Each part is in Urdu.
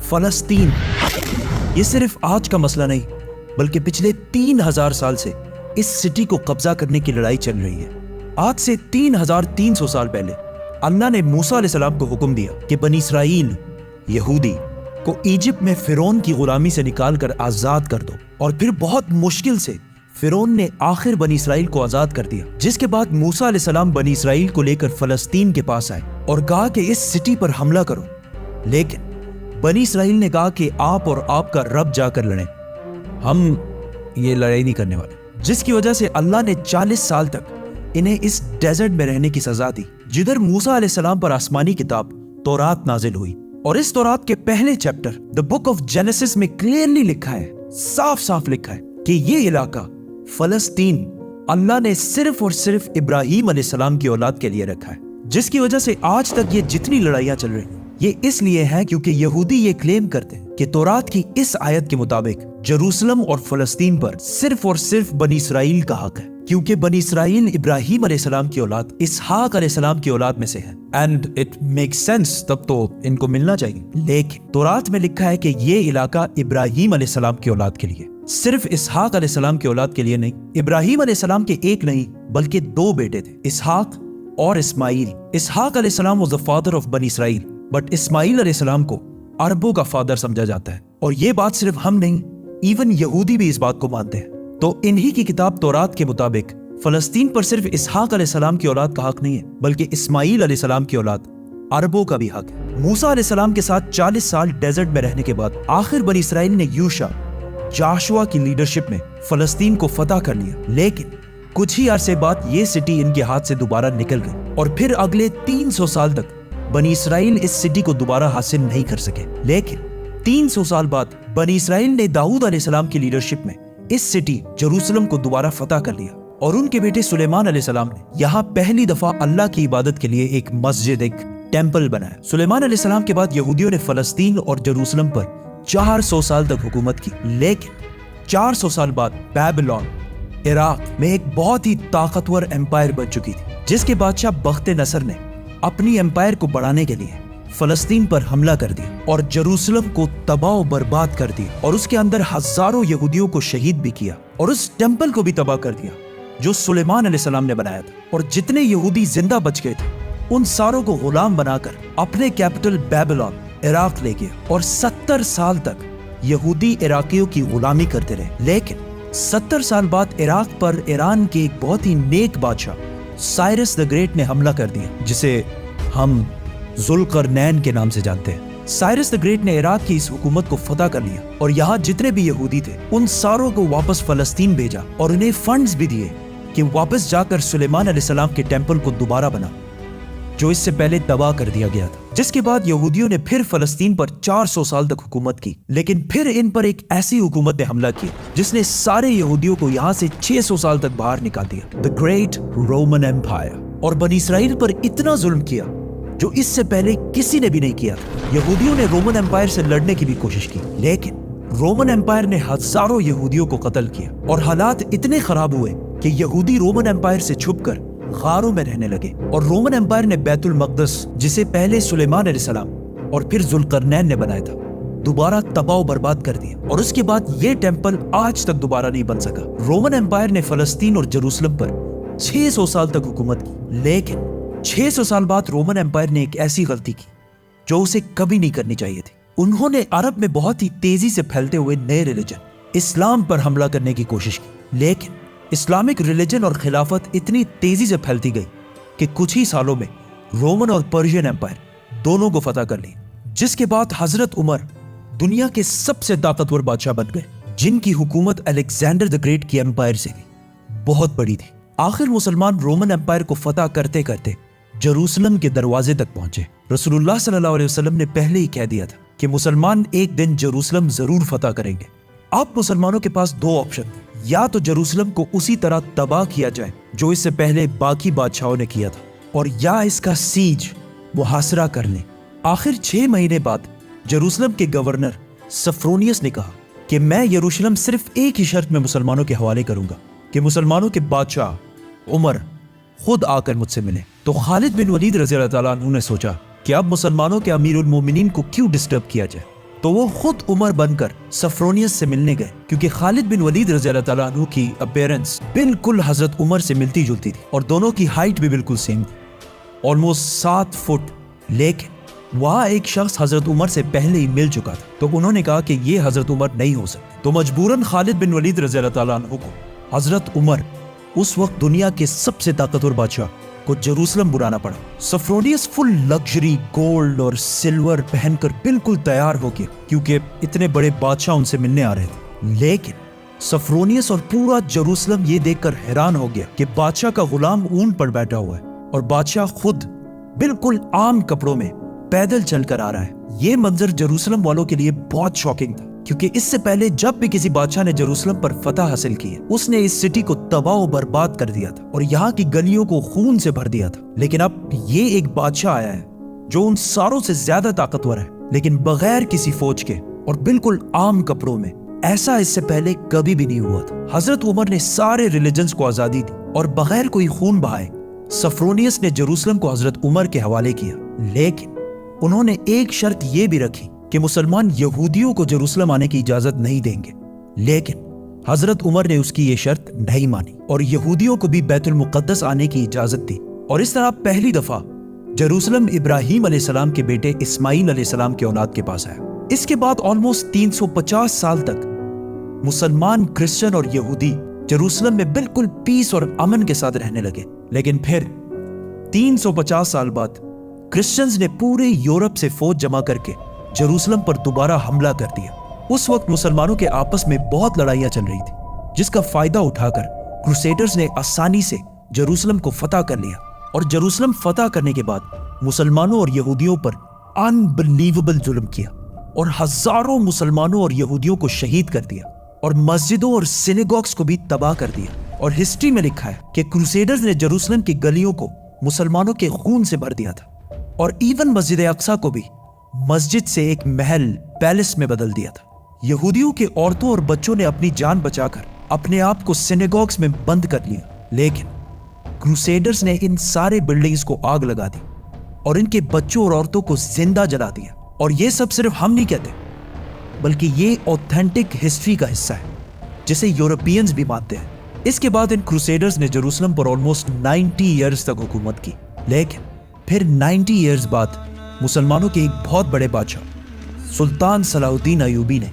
فلسطین، یہ صرف آج کا مسئلہ نہیں بلکہ پچھلے 3000 سال سے اس سٹی کو قبضہ کرنے کی لڑائی چل رہی ہے۔ آج سے 3300 سال پہلے اللہ نے موسیٰ علیہ السلام کو حکم دیا کہ بنی اسرائیل یہودی کو ایجپٹ میں فرعون کی غلامی سے نکال کر آزاد کر دو، اور پھر بہت مشکل سے فرعون نے آخر بنی اسرائیل کو آزاد کر دیا، جس کے بعد موسیٰ علیہ السلام بنی اسرائیل کو لے کر فلسطین کے پاس آئے اور کہا کہ اس سٹی پر حملہ کرو، لیکن بنی اسرائیل نے کہا کہ آپ اور آپ کا رب جا کر لڑیں، ہم یہ لڑائی نہیں کرنے والے، جس کی وجہ سے اللہ نے 40 سال تک انہیں اس ڈیزرٹ میں رہنے کی سزا دی، جدھر موسیٰ علیہ السلام پر آسمانی کتاب تورات نازل ہوئی۔ اور اس تورات کے پہلے chapter the book of Genesis میں کلیئرلی لکھا ہے، صاف صاف لکھا ہے کہ یہ علاقہ فلسطین اللہ نے صرف اور صرف ابراہیم علیہ السلام کی اولاد کے لیے رکھا ہے، جس کی وجہ سے آج تک یہ جتنی لڑائیاں چل رہی ہیں یہ اس لیے ہے کیونکہ یہودی یہ کلیم کرتے ہیں کہ تورات کی اس آیت کے مطابق جروسلم اور فلسطین پر صرف اور صرف بنی اسرائیل کا حق ہے، کیونکہ بنی اسرائیل ابراہیم علیہ السلام کی اولاد اسحاق علیہ السلام کی اولاد میں سے ہے، اینڈ اٹ میک سینس، تب تو ان کو ملنا چاہیے۔ لیکن تورات میں لکھا ہے کہ یہ علاقہ ابراہیم علیہ السلام کی اولاد کے لیے، صرف اسحاق علیہ السلام کی اولاد کے لیے نہیں۔ ابراہیم علیہ السلام کے ایک نہیں بلکہ 2 بیٹے تھے، اسحاق اور اسماعیل۔ اسحاق علیہ السلام was the father of بنی اسرائیل، بٹ اسماعیل علیہ السلام کو عربوں کا فادر سمجھا جاتا ہے، اور یہ بات صرف ہم نہیں، ایون یہودی بھی اس بات کو مانتے ہیں۔ تو انہی کی کتاب تورات کے مطابق فلسطین پر صرف اسحاق علیہ السلام کی اولاد کا حق نہیں ہے بلکہ اسماعیل علیہ السلام کی اولاد عربوں کا بھی حق ہے۔ موسیٰ علیہ السلام کے ساتھ 40 سال ڈیزرٹ میں رہنے کے بعد آخر بنی اسرائیل نے جاشوا کی لیڈرشپ میں فلسطین کو فتح کر لیا، لیکن کچھ ہی عرصے بعد یہ سٹی ان کے ہاتھ سے دوبارہ نکل گئی، اور پھر اگلے 300 سال تک بنی اسرائیل اس سٹی کو دوبارہ حاصل نہیں کر سکے۔ لیکن 300 سال بعد بنی اسرائیل نے داؤد علیہ السلام کی لیڈرشپ میں اس سٹی جروسلم کو دوبارہ فتح کر لیا، اور ان کے بیٹے سلیمان علیہ السلام نے یہاں پہلی دفعہ اللہ کی عبادت کے لیے ایک مسجد، ایک ٹیمپل بنایا۔ سلیمان علیہ السلام کے بعد یہودیوں نے فلسطین اور جروسلم پر 400 سال تک حکومت کی، لیکن 400 سال بعد بیبلون عراق میں ایک بہت ہی طاقتور امپائر بن چکی تھی، جس کے بادشاہ بخت نصر نے اپنی امپائر کو بڑھانے کے لیے فلسطین پر حملہ کر دیا اور جروسلم کو تباہ و برباد کر دیا، اور اس کے اندر ہزاروں یہودیوں کو شہید بھی کیا، اور اس ٹیمپل کو بھی تباہ کر دیا جو سلیمان علیہ السلام نے بنایا تھا، اور جتنے یہودی زندہ بچ گئے تھے ان ساروں کو غلام بنا کر اپنے کیپٹل بیبلون عراق لے گیا، اور 70 سال تک یہودی عراقیوں کی غلامی کرتے رہے۔ لیکن 70 سال بعد عراق پر ایران کے ایک بہت ہی نیک بادشاہ سائرس دا گریٹ نے حملہ کر دیا، جسے ہم ذوالقرنین کے نام سے جانتے ہیں۔ سائرس دا گریٹ نے عراق کی اس حکومت کو فتح کر لیا، اور یہاں جتنے بھی یہودی تھے ان ساروں کو واپس فلسطین بھیجا، اور انہیں فنڈز بھی دیے کہ واپس جا کر سلیمان علیہ السلام کے ٹیمپل کو دوبارہ بنا جو اس سے پہلے تباہ کر دیا گیا تھا۔ جس کے بعد یہودیوں نے پھر فلسطین پر 400 سال تک حکومت کی، لیکن پھر ان پر ایک ایسی حکومت نے حملہ کیا جس نے سارے یہودیوں کو یہاں سے 600 سال تک باہر نکال دیا، The Great Roman Empire، اور بنی اسرائیل پر اتنا ظلم کیا جو اس سے پہلے کسی نے بھی نہیں کیا تھا۔ یہودیوں نے رومن امپائر سے لڑنے کی بھی کوشش کی، لیکن رومن امپائر نے ہزاروں یہودیوں کو قتل کیا، اور حالات اتنے خراب ہوئے کہ یہودی رومن امپائر سے چھپ کر غاروں میں رہنے لگے، اور رومن امپائر نے بیت المقدس، جسے پہلے سلیمان علیہ السلام اور پھر ذوالقرنین نے بنایا تھا، دوبارہ تباہ و برباد کر دیا، اور اس کے بعد یہ ٹیمپل آج تک دوبارہ نہیں بن سکا۔ رومن امپائر نے فلسطین اور جروسلم پر 600 سال تک حکومت کی، لیکن 600 سال بعد رومن امپائر نے ایک ایسی غلطی کی جو اسے کبھی نہیں کرنی چاہیے تھی۔ انہوں نے عرب میں بہت ہی تیزی سے پھیلتے ہوئے نئے ریلیجن اسلام پر حملہ کرنے کی کوشش کی، لیکن اسلامک ریلیجن اور خلافت اتنی تیزی سے پھیلتی گئی کہ کچھ ہی سالوں میں رومن اور پرشین امپائر دونوں کو فتح کر لیا، جس کے بعد حضرت عمر دنیا کے سب سے طاقتور بادشاہ بن گئے، جن کی حکومت الیگزینڈر دی گریٹ کی امپائر سے بھی بہت بڑی تھی۔ آخر مسلمان رومن امپائر کو فتح کرتے کرتے جروسلم کے دروازے تک پہنچے۔ رسول اللہ صلی اللہ علیہ وسلم نے پہلے ہی کہہ دیا تھا کہ مسلمان ایک دن جروسلم ضرور فتح کریں گے۔ اب مسلمانوں کے پاس 2 آپشن تھے، یا تو جروسلم کو اسی طرح تباہ کیا جائے جو اس سے پہلے باقی بادشاہوں نے کیا تھا، اور یا اس کا سیج محاصرہ کر لیں۔ آخر 6 مہینے بعد جروسلم کے گورنر سفرونیس نے کہا کہ میں یروشلم صرف ایک ہی شرط میں مسلمانوں کے حوالے کروں گا کہ مسلمانوں کے بادشاہ عمر خود آ کر مجھ سے ملے۔ تو خالد بن ولید رضی اللہ تعالیٰ عنہ نے سوچا کہ اب مسلمانوں کے امیر المومنین کو کیوں ڈسٹرب کیا جائے، تو وہ خود عمر بن کر سفرونیس سے ملنے گئے، کیونکہ خالد بن ولید رضی اللہ تعالیٰ عنہ کی اپیرنس بالکل حضرت عمر سے ملتی جلتی تھی اور دونوں کی ہائٹ بھی بالکل سیم تھی، آلموسٹ 7 فٹ۔ لیکن وہاں ایک شخص حضرت عمر سے پہلے ہی مل چکا تھا، تو انہوں نے کہا کہ یہ حضرت عمر نہیں ہو سکتے، تو مجبوراً خالد بن ولید رضی اللہ تعالیٰ عنہ کو حضرت عمر، اس وقت دنیا کے سب سے طاقتور بادشاہ، کو جروسلم بلانا پڑا۔ سفرونیس فل لگژری گولڈ اور سلور پہن کر بالکل تیار ہو گیا، کیونکہ اتنے بڑے بادشاہ ان سے ملنے آ رہے تھے۔ لیکن سفرونیس اور پورا جروسلم یہ دیکھ کر حیران ہو گیا کہ بادشاہ کا غلام اونٹ پر بیٹھا ہوا ہے اور بادشاہ خود بالکل عام کپڑوں میں پیدل چل کر آ رہا ہے۔ یہ منظر جروسلم والوں کے لیے بہت شاکنگ تھا، کیونکہ اس سے پہلے جب بھی کسی بادشاہ نے جروسلم پر فتح حاصل کی ہے، اس نے اس سٹی کو تباہ و برباد کر دیا تھا اور یہاں کی گلیوں کو خون سے بھر دیا تھا۔ لیکن اب یہ ایک بادشاہ آیا ہے جو ان ساروں سے زیادہ طاقتور ہے، لیکن بغیر کسی فوج کے اور بالکل عام کپڑوں میں۔ ایسا اس سے پہلے کبھی بھی نہیں ہوا تھا۔ حضرت عمر نے سارے ریلیجنز کو آزادی دی اور بغیر کوئی خون بہائے سفرونیس نے جروسلم کو حضرت عمر کے حوالے کیا، لیکن انہوں نے ایک شرط یہ بھی رکھی کہ مسلمان یہودیوں کو جروسلم آنے کی اجازت نہیں دیں گے۔ لیکن حضرت عمر نے اس کی یہ شرط نہیں مانی اور یہودیوں کو بھی بیت المقدس آنے کی اجازت دی، اور اس طرح پہلی دفعہ جروسلم ابراہیم علیہ السلام کے بیٹے اسماعیل علیہ السلام کے اولاد کے پاس آیا۔ اس کے بعد آلموسٹ 350 سال تک مسلمان، کرسچن اور یہودی جروسلم میں بالکل پیس اور امن کے ساتھ رہنے لگے۔ لیکن پھر 350 سال بعد کرسچنز نے پورے یورپ سے فوج جمع کر کے جروسلم پر دوبارہ حملہ کر دیا۔ اس وقت مسلمانوں کے آپس میں بہت لڑائیاں چل رہی تھی، جس کا فائدہ اٹھا کر کروسیڈرز نے آسانی سے جروسلم کو فتح کر لیا، اور جروسلم فتح کرنے کے بعد مسلمانوں اور یہودیوں پر انبلیویبل ظلم کیا اور ہزاروں مسلمانوں اور یہودیوں کو شہید کر دیا اور مسجدوں اور سینیگوگز کو بھی تباہ کر دیا۔ اور ہسٹری میں لکھا ہے کہ کروسیڈرز نے جروسلم کی گلیوں کو مسلمانوں کے خون سے بھر دیا تھا، اور ایون مسجد اقصی کو بھی مسجد سے ایک محل، پیلس میں بدل دیا تھا۔ یہودیوں کے عورتوں اور بچوں نے اپنی جان بچا کر اپنے آپ کو سینیگوگز میں بند کر لیا، لیکن کروسیڈرز نے ان سارے بلڈنگز کو آگ لگا دی اور ان کے بچوں اور عورتوں کو زندہ جلا دیا۔ اور یہ سب صرف ہم نہیں کہتے، بلکہ یہ اوتھینٹک ہسٹری کا حصہ ہے جسے یورپینز بھی مانتے ہیں۔ اس کے بعد ان کروسیڈرز نے جروسلم پر آلموسٹ 90 ایئرز تک حکومت کی، لیکن پھر 90 ایئرز بعد مسلمانوں کے ایک بہت بڑے بادشاہ سلطان صلاح الدین ایوبی نے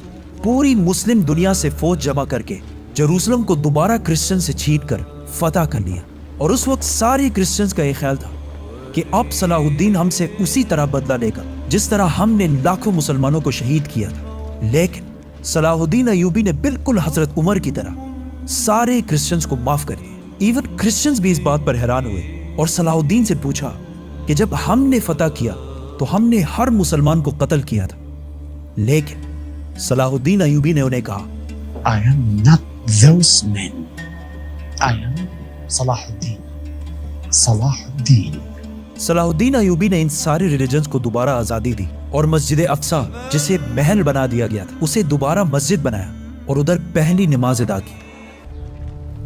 پوری مسلم دنیا سے فوج جمع کر کے جروسلم کو دوبارہ کرسچن سے چھین کر فتح کر لیا۔ اور اس وقت سارے کرسچنز کا یہ خیال تھا کہ اب صلاح الدین ہم سے اسی طرح بدلہ لے گا جس طرح ہم نے لاکھوں مسلمانوں کو شہید کیا تھا۔ لیکن صلاح الدین ایوبی نے بالکل حضرت عمر کی طرح سارے کرسچنز کو معاف کر دیا۔ ایون کرسچنز بھی اس بات پر حیران ہوئے اور صلاح الدین سے پوچھا کہ جب ہم نے فتح کیا تو ہم نے ہر مسلمان کو قتل کیا تھا، لیکن صلاح الدین ایوبی نے انہیں کہا I am not those men. I am صلاح الدین۔ صلاح الدین۔ صلاح الدین ایوبی نے ان سارے ریلیجنز کو دوبارہ آزادی دی اور مسجد اقصی، جسے محل بنا دیا گیا تھا، اسے دوبارہ مسجد بنایا اور ادھر پہلی نماز ادا کی۔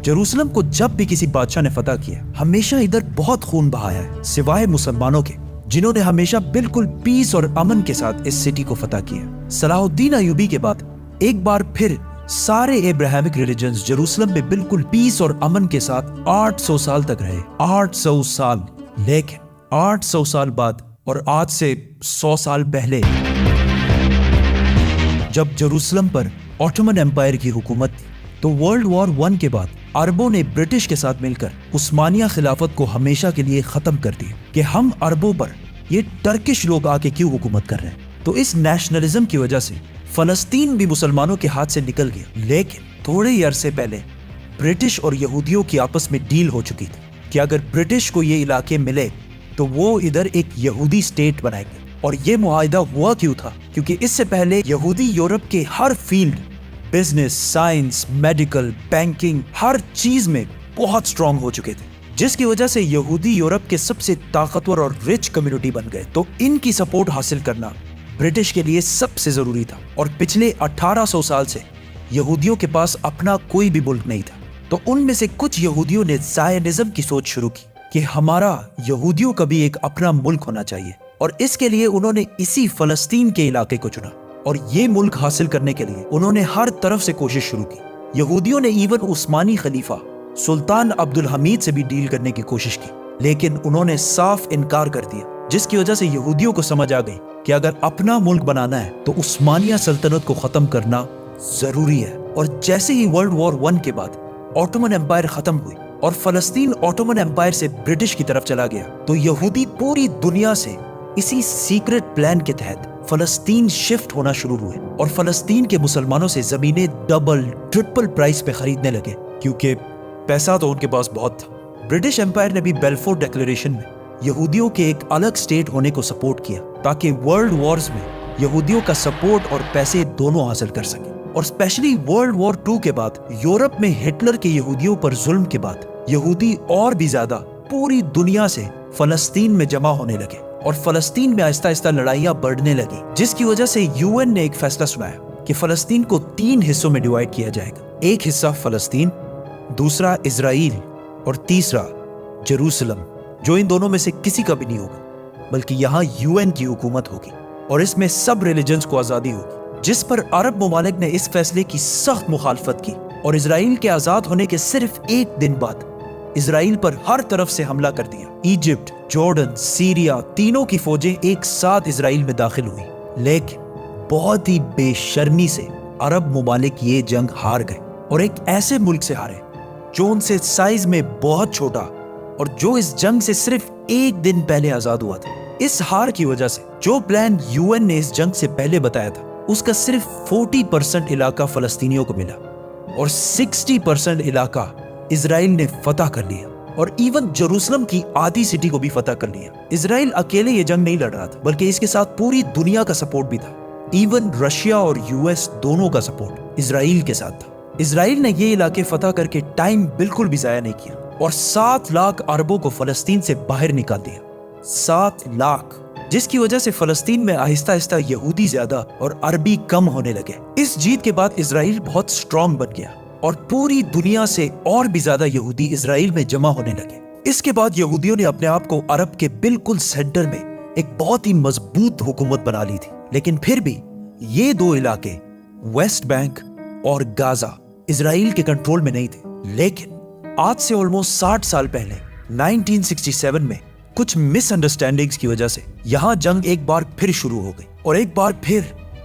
جروسلم کو جب بھی کسی بادشاہ نے فتح کیا، ہمیشہ ادھر بہت خون بہایا ہے، سوائے مسلمانوں کے جنہوں نے ہمیشہ بالکل پیس اور امن کے ساتھ اس سٹی کو فتح کیا۔ صلاح الدین ایوبی کے بعد ایک بار پھر سارے ابراہیمک ریلیجنز جروسلم میں بالکل پیس اور امن کے ساتھ 800 سال تک رہے۔ 800 سال۔ لیکن 800 سال بعد اور آج سے 100 سال پہلے جب جروسلم پر آٹومن ایمپائر کی حکومت تھی، تو ورلڈ وار 1 کے بعد عربوں نے برٹش کے ساتھ مل کر عثمانیہ خلافت کو ہمیشہ کے لیے ختم کر دیا کہ ہم عربوں پر یہ ٹرکش لوگ آ کے کیوں حکومت کر رہے ہیں۔ تو اس نیشنلزم کی وجہ سے فلسطین بھی مسلمانوں کے ہاتھ سے نکل گیا۔ لیکن تھوڑے ہی عرصے پہلے برٹش اور یہودیوں کی آپس میں ڈیل ہو چکی تھی کہ اگر برٹش کو یہ علاقے ملے تو وہ ادھر ایک یہودی سٹیٹ بنائیں گے۔ اور یہ معاہدہ ہوا کیوں تھا؟ کیونکہ اس سے پہلے یہودی یورپ کے ہر field, business, science, medical, banking, ہر چیز میں بہت سٹرونگ ہو چکے تھے، جس کی وجہ سے یہودی یورپ کے سب سے طاقتور اور رچ کمیونٹی بن گئے۔ تو ان کی سپورٹ حاصل کرنا برٹش کے لیے سب سے ضروری تھا، اور پچھلے 1800 سال سے یہودیوں کے پاس اپنا کوئی بھی ملک نہیں تھا۔ تو ان میں سے کچھ یہودیوں نے زائنزم کی سوچ شروع کی کہ ہمارا یہودیوں کا بھی ایک اپنا ملک ہونا چاہیے، اور اس کے لیے انہوں نے اسی فلسطین کے علاقے کو چنا۔ اور یہ ملک حاصل کرنے کے لیے انہوں نے ہر طرف سے کوشش شروع کی۔ یہودیوں نے ایون عثمانی خلیفہ سلطان عبد الحمید سے بھی ڈیل کرنے کی کوشش کی، لیکن انہوں نے صاف انکار کر دیا، جس کی وجہ سے یہودیوں کو سمجھ آ گئی کہ اگر اپنا ملک بنانا ہے تو عثمانیہ سلطنت کو ختم کرنا ضروری ہے۔ اور جیسے ہی ورلڈ وار 1 کے بعد آٹومن امپائر ختم ہوئی اور فلسطین آٹومن امپائر سے برٹش کی طرف چلا گیا، تو یہودی پوری دنیا سے اسی سیکرٹ پلان کے تحت فلسطین شفٹ ہونا شروع ہوئے اور فلسطین کے مسلمانوں سے زمینیں ڈبل ٹرپل پرائس پہ خریدنے لگے، کیونکہ پیسہ تو ان کے پاس بہت تھا۔ برٹش امپائر نے بھی بیلفور ڈیکلریشن میں یہودیوں کے ایک الگ سٹیٹ ہونے کو سپورٹ کیا تاکہ ورلڈ وارز میں یہودیوں کا سپورٹ اور پیسے دونوں حاصل کر سکیں۔ اور اسپیشلی ورلڈ وار 2 کے بعد یورپ میں ہٹلر کے یہودیوں پر ظلم کے بعد یہودی اور بھی زیادہ پوری دنیا سے فلسطین میں جمع ہونے لگے اور فلسطین میں آہستہ آہستہ لڑائیاں بڑھنے لگی، جس کی وجہ سے UN نے ایک فیصلہ سنایا کہ فلسطین کو 3 حصوں میں ڈیوائیڈ کیا جائے گا، ایک حصہ فلسطین، دوسرا اسرائیل اور تیسرا جیروسلم، جو ان دونوں میں سے کسی کا بھی نہیں ہوگا، بلکہ یہاں UN کی حکومت ہوگی اور اس میں سب ریلیجنز کو آزادی ہوگی، جس پر عرب ممالک نے اس فیصلے کی سخت مخالفت کی اور اسرائیل کے آزاد ہونے کے صرف 1 دن بعد اسرائیل پر ہر طرف سے حملہ کر دیا۔ ایجپٹ، جارڈن، سیریا، تینوں کی فوجیں ایک ساتھ اسرائیل میں داخل ہوئی، لیکن بہت ہی بے شرمی سے عرب ممالک یہ جنگ ہار گئے اور ایک ایسے ملک سے ہارے جو ان سے سائز میں بہت چھوٹا اور جو اس جنگ سے صرف 1 دن پہلے آزاد ہوا تھا۔ اس ہار کی وجہ سے جو پلان UN نے اس جنگ سے پہلے بتایا تھا، اس کا صرف 40% علاقہ فلسطینیوں کو ملا اور 60% علاقہ اسرائیل نے فتح کر لیا اور ایون جیروسلم کی آدھی سٹی کو بھی فتح کر لیا۔ اسرائیل اکیلے یہ جنگ نہیں لڑ رہا تھا، بلکہ اس کے ساتھ پوری دنیا کا سپورٹ بھی تھا۔ ایون رشیا اور US دونوں کا سپورٹ اسرائیل کے ساتھ تھا۔ اسرائیل نے یہ علاقے فتح کر کے ٹائم بالکل بھی ضائع نہیں کیا اور 7 لاکھ عربوں کو فلسطین سے باہر نکال دیا، 7 لاکھ، جس کی وجہ سے فلسطین میں آہستہ آہستہ یہودی زیادہ اور عربی کم ہونے لگے۔ اس جیت کے بعد اسرائیل بہت سٹرونگ بن گیا اور پوری دنیا سے اور بھی زیادہ یہودی اسرائیل میں جمع ہونے لگے۔ اس کے بعد یہودیوں نے اپنے آپ کو عرب کے بالکل سینٹر میں ایک بہت ہی مضبوط حکومت بنا لی تھی، لیکن پھر بھی یہ 2 علاقے ویسٹ بینک اور غازہ اسرائیل کے کنٹرول میں نہیں تھے۔ لیکن آج سے آلموسٹ 60 سال پہلے 1967 میں کچھ مس انڈرسٹینڈنگز کی وجہ سے یہاں جنگ ایک بار پھر شروع ہو گئی اور ایک بار پھر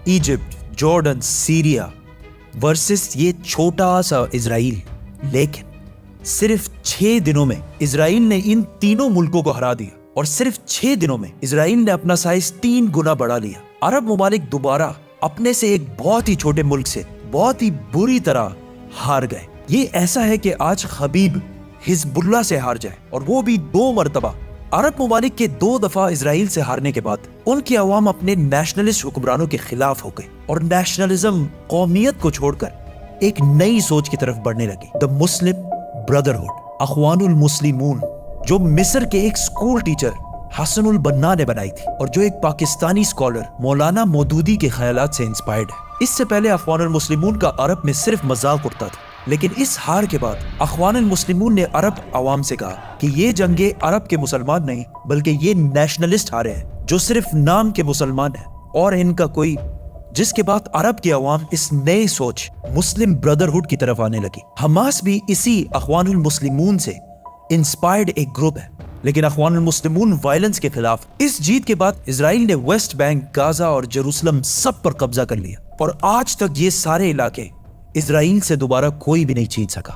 ایجپٹ، جارڈن، سیریا ورسس یہ چھوٹا سا اسرائیل۔ لیکن صرف 6 دنوں میں اسرائیل نے ان تینوں ملکوں کو ہرا دیا اور صرف 6 دنوں میں اسرائیل نے اپنا سائز 3 گنا بڑھا لیا۔ عرب ممالک دوبارہ اپنے سے ایک بہت ہی چھوٹے ملک سے بہت ہی بری طرح ہار گئے۔ یہ ایسا ہے کہ آج خبیب حزب اللہ سے ہار جائے، اور وہ بھی 2 مرتبہ۔ عرب ممالک کے 2 دفعہ اسرائیل سے ہارنے کے بعد ان کی عوام اپنے نیشنلسٹ حکمرانوں کے خلاف ہو گئے اور نیشنلزم، قومیت کو چھوڑ کر ایک نئی سوچ کی طرف بڑھنے لگی۔ دا مسلم بردرہڈ، اخوان المسلمون، جو مصر کے ایک سکول ٹیچر حسن البنا نے بنائی تھی اور جو ایک پاکستانی اسکالر مولانا مودودی کے خیالات سے انسپائرڈ ہے۔ اس سے پہلے اخوان المسلمون کا عرب میں صرف مذاق اڑتا تھا، لیکن اس ہار کے بعد اخوان المسلمون نے عرب عوام سے کہا کہ یہ جنگیں عرب کے مسلمان نہیں بلکہ یہ نیشنلسٹ ہارے ہیں جو صرف نام کے مسلمان ہیں اور ان کا کوئی، جس کے بعد عرب کی عوام اس نئے سوچ مسلم بردرہڈ کی طرف آنے لگی۔ حماس بھی اسی اخوان المسلمون سے انسپائرڈ ایک گروپ ہے، لیکن اخوان المسلمون وائلنس کے خلاف۔ اس جیت کے بعد اسرائیل نے ویسٹ بینک، غازہ اور جیروسلم سب پر قبضہ کر لیا اور آج تک یہ سارے علاقے اسرائیل سے دوبارہ کوئی بھی نہیں چھین سکا۔